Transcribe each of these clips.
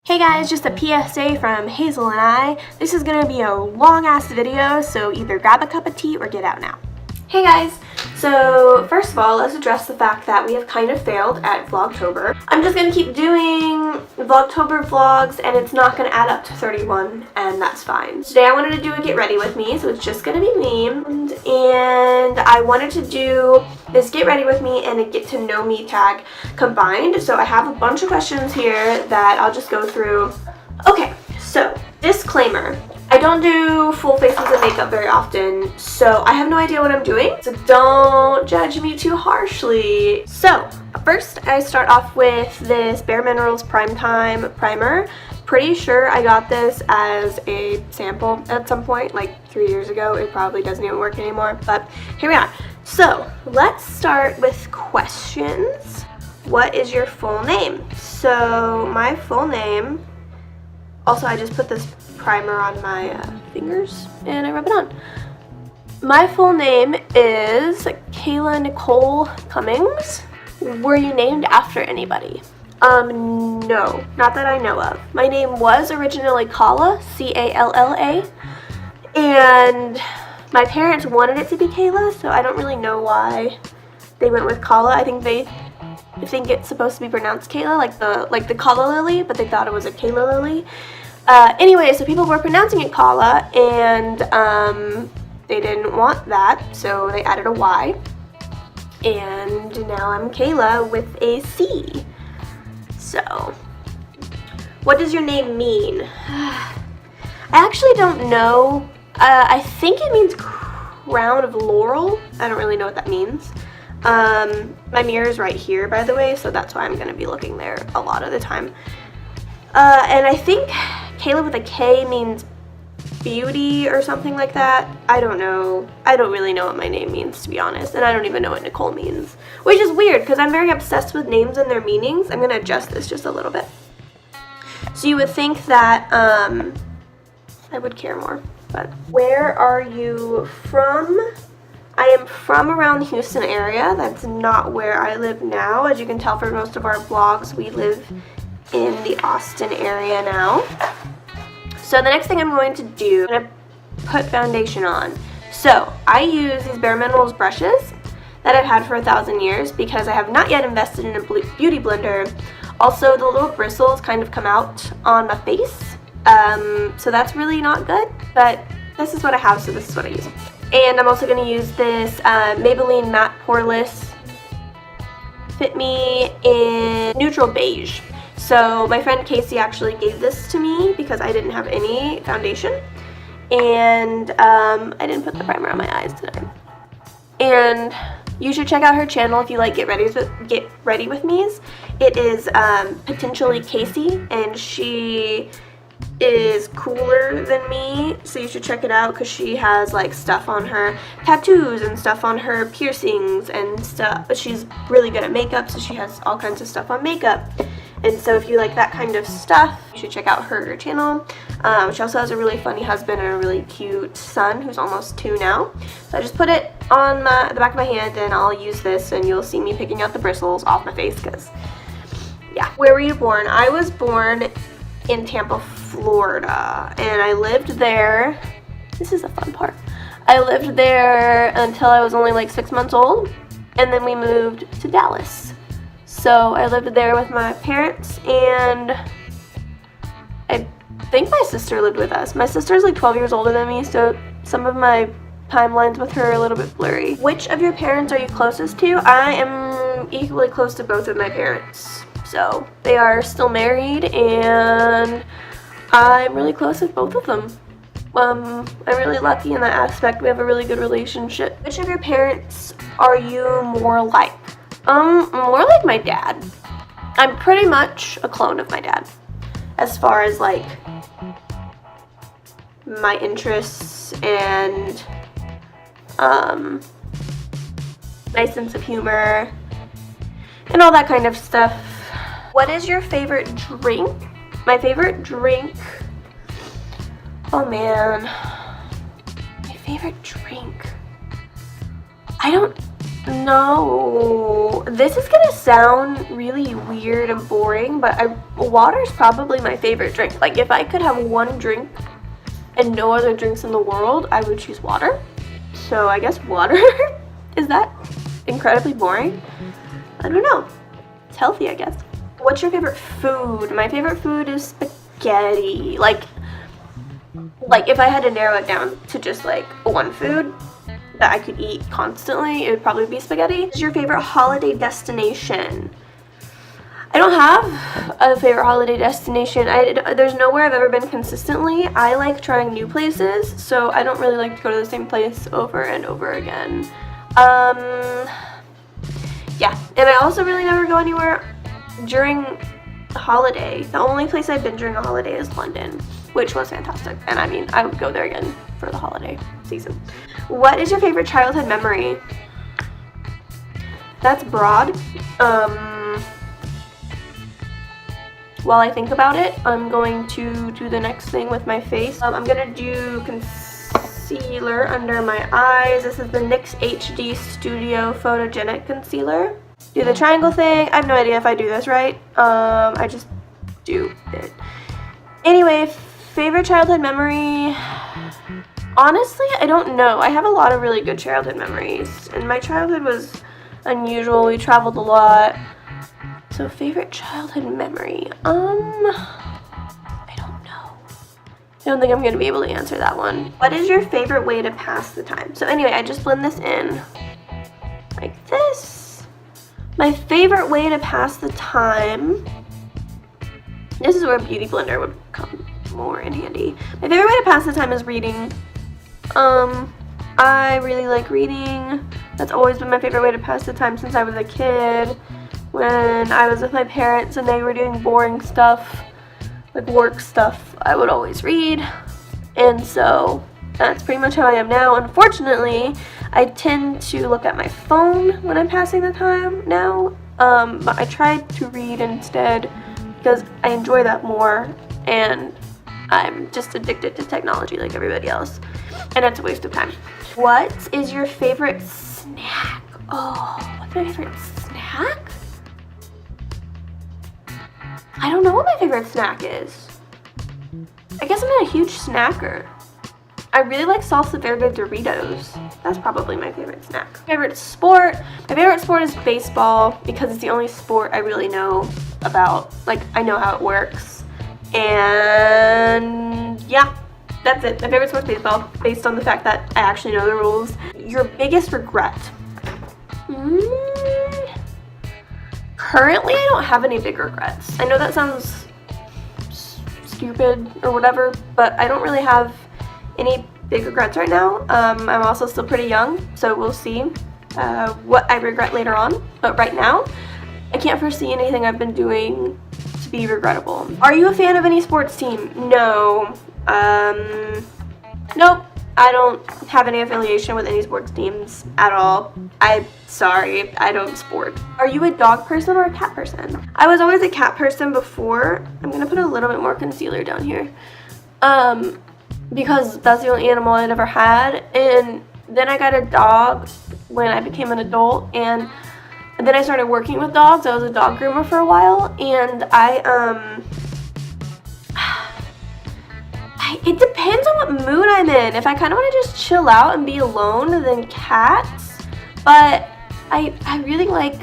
Hey guys, just a PSA from Hazel and I. This is gonna be a long ass video, so either grab a cup of tea or get out now. Hey guys, so first of all, let's address the fact that we have kind of failed at Vlogtober. I'm just gonna keep doing Vlogtober vlogs and it's not gonna add up to 31 and that's fine. Today I wanted to do a get ready with me, so it's just gonna be me. And I wanted to do this get ready with me and a get to know me tag combined. So I have a bunch of questions here that I'll just go through. Okay, so disclaimer. I don't do full faces of makeup very often, so I have no idea what I'm doing, so don't judge me too harshly. So, first I start off with this Bare Minerals Primetime Primer. Pretty sure I got this as a sample at some point, like 3 years ago. It probably doesn't even work anymore, but here we are. So, let's start with questions. What is your full name? So, my full name, also I just put this primer on my fingers and I rub it on. My full name is Kayla Nicole Cummings. Were you named after anybody? No, not that I know of. My name was originally Kala, C-A-L-L-A, and my parents wanted it to be Kayla, so I don't really know why they went with Kala. I think it's supposed to be pronounced Kayla, like the Kala lily, but they thought it was a Kayla lily. Anyway, so people were pronouncing it Kala, and they didn't want that, so they added a Y. And now I'm Kayla with a C. So, what does your name mean? I actually don't know. I think it means crown of laurel. I don't really know what that means. My mirror is right here, by the way, so that's why I'm going to be looking there a lot of the time. And I think Kayla with a K means beauty or something like that. I don't know. I don't really know what my name means, to be honest. And I don't even know what Nicole means. Which is weird, because I'm very obsessed with names and their meanings. I'm going to adjust this just a little bit. So you would think that I would care more. But where are you from? I am from around the Houston area. That's not where I live now. As you can tell from most of our vlogs, we live in the Austin area now. So the next thing I'm going to do, I'm going to put foundation on. So I use these Bare Minerals brushes that I've had for 1,000 years because I have not yet invested in a beauty blender. Also, the little bristles kind of come out on my face. So that's really not good, but this is what I have, so this is what I use. And I'm also going to use this Maybelline Matte Poreless Fit Me in Neutral Beige. So my friend Casey actually gave this to me because I didn't have any foundation, and I didn't put the primer on my eyes today. And you should check out her channel if you like Get Ready with Me's. It is Potentially Casey, and she is cooler than me, so you should check it out because she has like stuff on her tattoos and stuff on her piercings and stuff. But she's really good at makeup, so she has all kinds of stuff on makeup. And so if you like that kind of stuff, you should check out her channel. She also has a really funny husband and a really cute son who's almost 2 now. So I just put it on the back of my hand and I'll use this and you'll see me picking out the bristles off my face because, yeah. Where were you born? I was born in Tampa, Florida, and I lived there. This is a fun part. I lived there until I was only like 6 months old, and then we moved to Dallas. So I lived there with my parents, and I think my sister lived with us. My sister's like 12 years older than me, so some of my timelines with her are a little bit blurry. Which of your parents are you closest to? I am equally close to both of my parents. So they are still married, and I'm really close with both of them. I'm really lucky in that aspect. We have a really good relationship. Which of your parents are you more like? More like my dad. I'm pretty much a clone of my dad as far as like my interests and my sense of humor and all that kind of stuff. What is your favorite drink? My favorite drink, oh man, my favorite drink, I don't No, this is gonna sound really weird and boring, but water is probably my favorite drink. Like, if I could have one drink and no other drinks in the world, I would choose water. So I guess water. Is that incredibly boring? I don't know. It's healthy, I guess. What's your favorite food? My favorite food is spaghetti. Like if I had to narrow it down to just like one food that I could eat constantly, it would probably be spaghetti. What's your favorite holiday destination? I don't have a favorite holiday destination. There's nowhere I've ever been consistently. I like trying new places, so I don't really like to go to the same place over and over again. Yeah, and I also really never go anywhere during the holiday. The only place I've been during a holiday is London, which was fantastic. And I mean, I would go there again for the holiday season. What is your favorite childhood memory? That's broad. While I think about it, I'm going to do the next thing with my face. I'm gonna do concealer under my eyes. This is the NYX HD Studio Photogenic Concealer. Do the triangle thing. I have no idea if I do this right. I just do it. Anyway, favorite childhood memory. Honestly, I don't know. I have a lot of really good childhood memories, and my childhood was unusual. We traveled a lot. So favorite childhood memory. I don't know. I don't think I'm gonna be able to answer that one. What is your favorite way to pass the time? So anyway, I just blend this in like this. My favorite way to pass the time. This is where a beauty blender would come more in handy. My favorite way to pass the time is reading. I really like reading. That's always been my favorite way to pass the time since I was a kid. When I was with my parents and they were doing boring stuff, like work stuff, I would always read. And so that's pretty much how I am now. Unfortunately, I tend to look at my phone when I'm passing the time now. But I try to read instead because I enjoy that more, and I'm just addicted to technology like everybody else. And it's a waste of time. What is your favorite snack? Oh, what's my favorite snack? I don't know what my favorite snack is. I guess I'm not a huge snacker. I really like salsa verde Doritos. That's probably my favorite snack. Favorite sport? My favorite sport is baseball because it's the only sport I really know about. Like, I know how it works. And yeah, that's it. My favorite sport is baseball based on the fact that I actually know the rules. Your biggest regret? Currently, I don't have any big regrets. I know that sounds stupid or whatever, but I don't really have any big regrets right now. I'm also still pretty young, so we'll see what I regret later on. But right now, I can't foresee anything I've been doing to be regrettable. Are you a fan of any sports team? No. Nope. I don't have any affiliation with any sports teams at all. I'm sorry, I don't sport. Are you a dog person or a cat person? I was always a cat person before. I'm gonna put a little bit more concealer down here. Because that's the only animal I'd ever had. And then I got a dog when I became an adult, and then I started working with dogs. I was a dog groomer for a while, and it depends on what mood I'm in. If I kind of want to just chill out and be alone, then cats. But I really like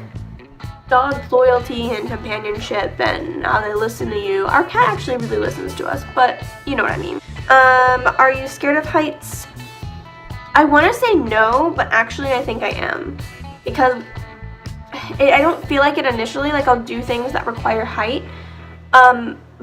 dogs' loyalty and companionship and how they listen to you. Our cat actually really listens to us, but you know what I mean. Are you scared of heights? I want to say no, but actually I think I am. Because I don't feel like it initially. Like, I'll do things that require height.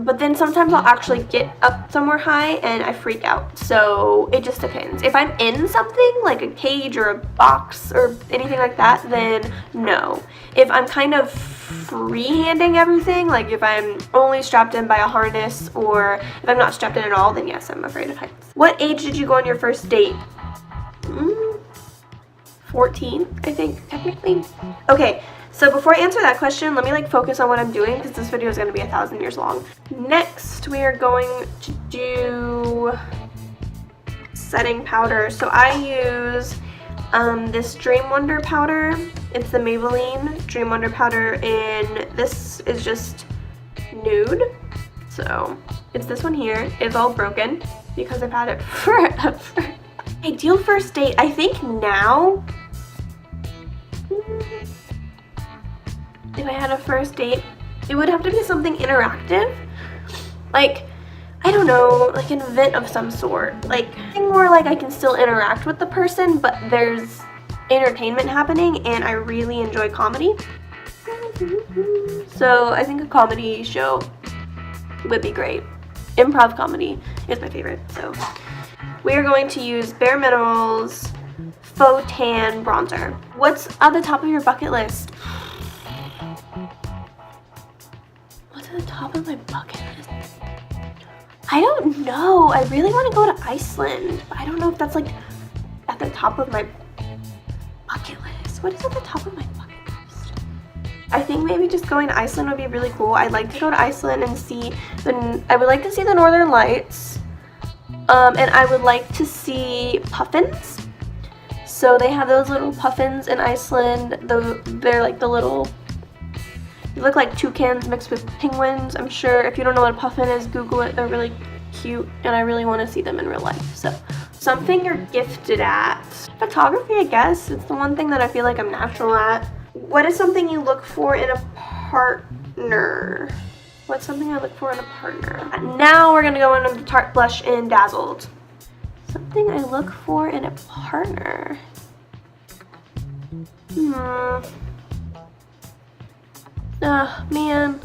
But then sometimes I'll actually get up somewhere high and I freak out. So it just depends. If I'm in something like a cage or a box or anything like that, then no. If I'm kind of free-handing everything, like if I'm only strapped in by a harness or if I'm not strapped in at all, then yes, I'm afraid of heights. What age did you go on your first date? 14, I think, technically. Okay. So before I answer that question, let me focus on what I'm doing because this video is going to be 1,000 years long. Next, we are going to do setting powder. So I use this Dream Wonder powder. It's the Maybelline Dream Wonder Powder, and this is just nude. So it's this one here. It's all broken because I've had it forever. Ideal first date, I think now, if I had a first date, it would have to be something interactive. Like, I don't know, like an event of some sort. Like, something more like I can still interact with the person, but there's entertainment happening, and I really enjoy comedy. So I think a comedy show would be great. Improv comedy is my favorite. So we are going to use Bare Minerals Faux Tan Bronzer. What's at the top of your bucket list? What's at the top of my bucket list? I don't know. I really want to go to Iceland, but I don't know if that's like at the top of my bucket list. What is at the top of my bucket list? I think maybe just going to Iceland would be really cool. I'd like to go to Iceland and see I would like to see the Northern Lights. And I would like to see puffins. So they have those little puffins in Iceland. They're like the little, they look like toucans mixed with penguins. I'm sure if you don't know what a puffin is, Google it. They're really cute, and I really want to see them in real life. So something you're gifted at. Photography, I guess. It's the one thing that I feel like I'm natural at. What is something you look for in a partner? What's something I look for in a partner? Now we're gonna go into the Tarte blush in Dazzled. Something I look for in a partner. Man.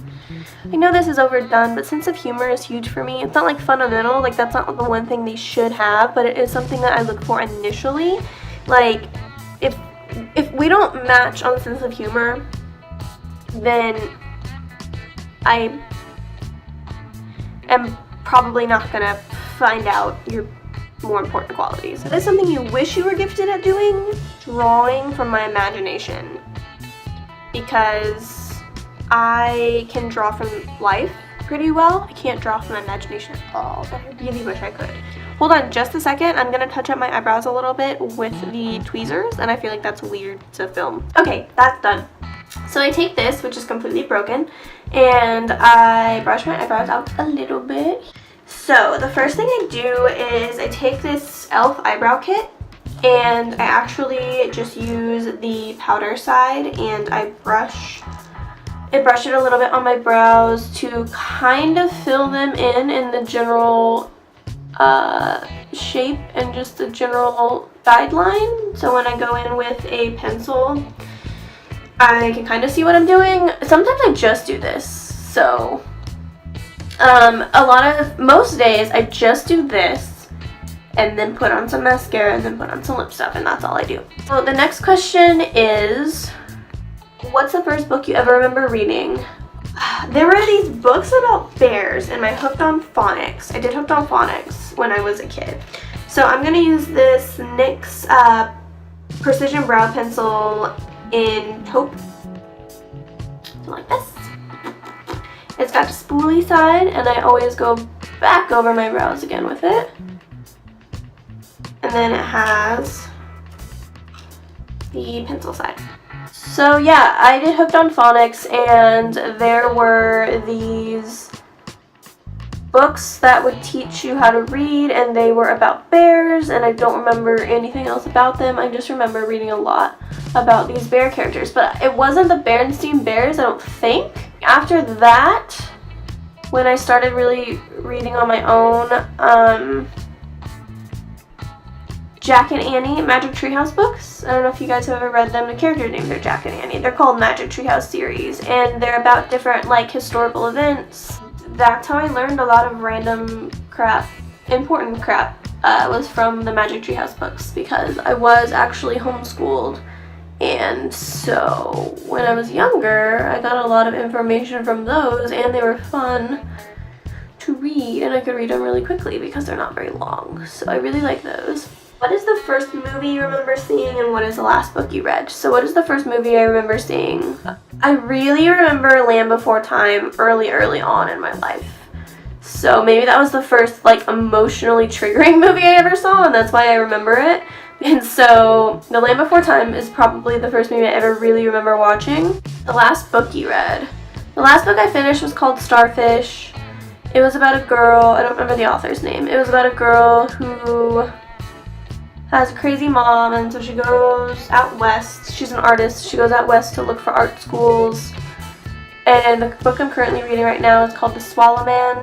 I know this is overdone, but sense of humor is huge for me. It's not like fundamental, like that's not the one thing they should have, but it is something that I look for initially. Like, if we don't match on sense of humor, then I am probably not gonna find out your more important qualities. That is something you wish you were gifted at doing? Drawing from my imagination. Because I can draw from life pretty well. I can't draw from imagination at all, but I really wish I could. Hold on just a second. I'm gonna touch up my eyebrows a little bit with the tweezers, and I feel like that's weird to film. Okay, that's done. So I take this, which is completely broken, and I brush my eyebrows out a little bit. So the first thing I do is I take this e.l.f. eyebrow kit, and I actually just use the powder side, and I brush it a little bit on my brows to kind of fill them in the general shape and just the general guideline. So when I go in with a pencil, I can kind of see what I'm doing. Sometimes I just do this. So most days I just do this and then put on some mascara and then put on some lip stuff, and that's all I do. So the next question is, what's the first book you ever remember reading? There were these books about bears in my Hooked on Phonics. I did Hooked on Phonics when I was a kid. So I'm going to use this NYX Precision Brow Pencil in taupe. So like this. It's got a spoolie side, and I always go back over my brows again with it. And then it has the pencil side. So yeah, I did Hooked on Phonics, and there were these books that would teach you how to read, and they were about bears, and I don't remember anything else about them. I just remember reading a lot about these bear characters, but it wasn't the Berenstain Bears, I don't think. After that, when I started really reading on my own, Jack and Annie Magic Treehouse books. I don't know if you guys have ever read them. The character names are Jack and Annie. They're called Magic Treehouse series, and they're about different like historical events. That's how I learned a lot of random crap, important crap, was from the Magic Treehouse books, because I was actually homeschooled, and so when I was younger, I got a lot of information from those, and they were fun to read, and I could read them really quickly because they're not very long, so I really like those. What is the first movie you remember seeing, and what is the last book you read? So what is the first movie I remember seeing? I really remember Land Before Time early on in my life. So maybe that was the first like emotionally triggering movie I ever saw, and that's why I remember it, And so The Land Before Time is probably the first movie I ever really remember watching. The last book you read. The last book I finished was called Starfish. It was about a girl, I don't remember the author's name. It was about a girl who has a crazy mom, and so she goes out west. She's an artist. She goes out west to look for art schools. And the book I'm currently reading right now is called The Swallow Man.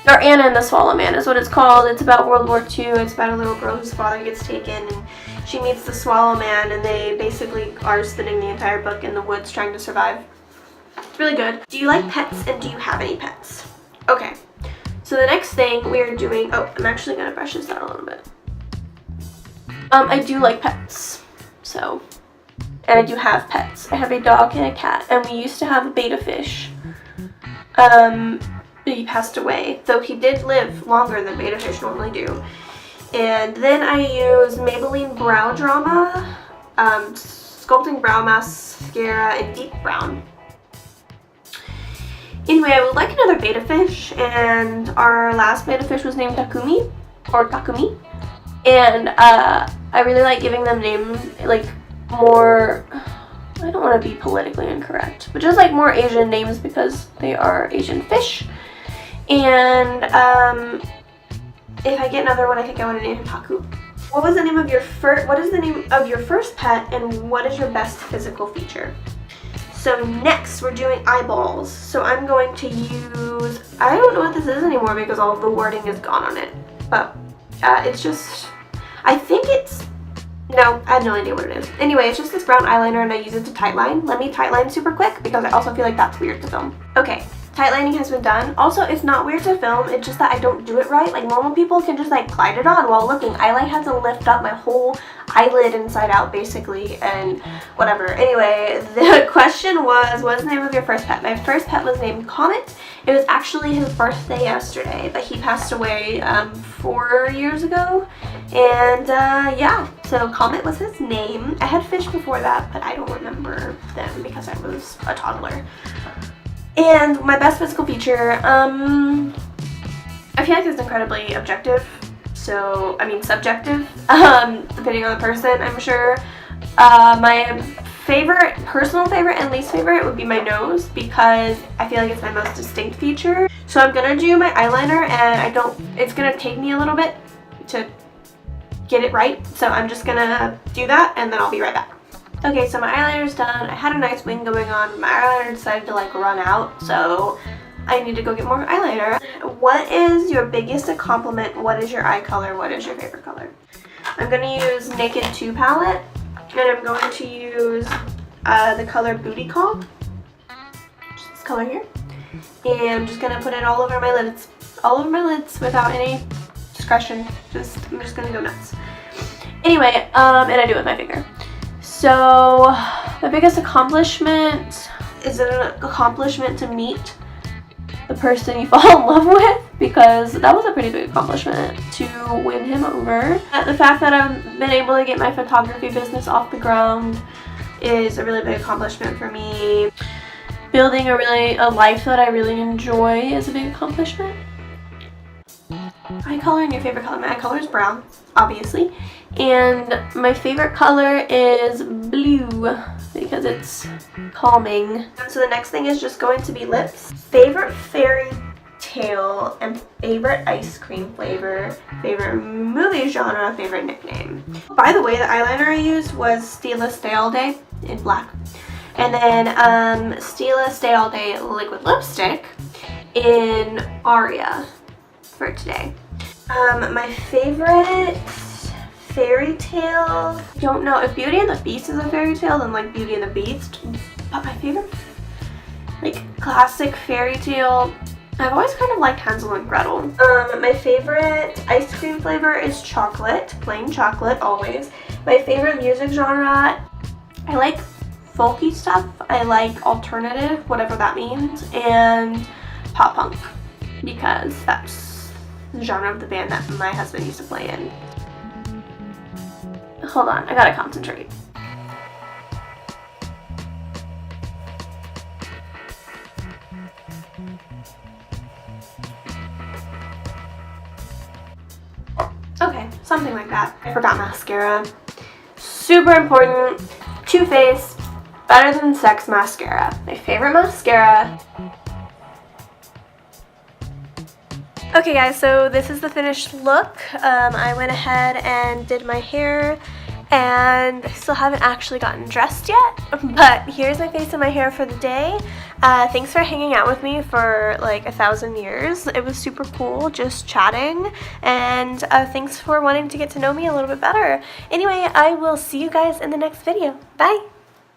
Or Anna and the Swallow Man is what it's called. It's about World War II. It's about a little girl whose father gets taken, and she meets the Swallow Man, and they basically are spending the entire book in the woods trying to survive. It's really good. Do you like pets, and do you have any pets? Okay. So the next thing we're doing, oh, I'm actually going to brush this down a little bit. I do like pets, so, and I do have pets. I have a dog and a cat, and we used to have a betta fish. He passed away, though he did live longer than betta fish normally do. And then I use Maybelline Brow Drama, Sculpting Brow Mascara in Deep Brown. Anyway, I would like another betta fish, and our last betta fish was named Takumi, or Takumi. And I really like giving them names, like, more, I don't want to be politically incorrect, but just like more Asian names because they are Asian fish. And if I get another one, I think I want to name him Taku. What was the name of your first pet, and what is your best physical feature? So next we're doing eyeballs. So I'm going to use, I don't know what this is anymore because all of the wording is gone on it, but it's just, I think it's, no, I have no idea what it is. Anyway, it's just this brown eyeliner, and I use it to tightline. Let me tightline super quick because I also feel like that's weird to film. Okay, tightlining has been done. Also, it's not weird to film, it's just that I don't do it right. Like, normal people can just like glide it on while looking. I like have to lift up my whole eyelid inside out basically, and whatever. Anyway, the question was, what's the name of your first pet? My first pet was named Comet. It was actually his birthday yesterday, but he passed away 4 years ago. And yeah, so Comet was his name. I had fish before that, but I don't remember them because I was a toddler. And my best physical feature, I feel like it's incredibly objective. So, I mean subjective, depending on the person, I'm sure. My personal favorite and least favorite would be my nose because I feel like it's my most distinct feature. So I'm gonna do my eyeliner, and it's gonna take me a little bit to get it right. So I'm just gonna do that, and then I'll be right back. Okay, so my eyeliner's done. I had a nice wing going on. My eyeliner decided to like run out, so I need to go get more eyeliner. What is your biggest compliment? What is your eye color? What is your favorite color? I'm gonna use Naked 2 palette, and I'm going to use the color Booty Call, just this color here, and I'm just gonna put it all over my lids, without any discretion. I'm just gonna go nuts. Anyway, and I do it with my finger. So my biggest accomplishment is it an accomplishment to meet the person you fall in love with, because that was a pretty big accomplishment to win him over. The fact that I've been able to get my photography business off the ground is a really big accomplishment for me. Building a life that I really enjoy is a big accomplishment. Eye color and your favorite color. My eye color is brown, obviously, and my favorite color is blue because it's calming. So the next thing is just going to be lips. Favorite fairy tale and favorite ice cream flavor, favorite movie genre, favorite nickname. By the way, the eyeliner I used was Stila Stay All Day in black, and then Stila Stay All Day liquid lipstick in Aria for today. My favorite fairy tale, I don't know if Beauty and the Beast is a fairy tale, then like Beauty and the Beast, but my favorite like classic fairy tale, I've always kind of liked Hansel and Gretel. My favorite ice cream flavor is chocolate, plain chocolate always. My favorite music genre, I like folky stuff, I like alternative, whatever that means, and pop punk, because that's the genre of the band that my husband used to play in. Hold on, I gotta concentrate. Okay, something like that. I forgot mascara. super important, Too Faced Better Than Sex mascara. My favorite mascara. Okay guys, so this is the finished look. I went ahead and did my hair, and I still haven't actually gotten dressed yet, but here's my face and my hair for the day. Thanks for hanging out with me for like 1,000 years. It was super cool just chatting, and thanks for wanting to get to know me a little bit better. Anyway, I will see you guys in the next video. Bye!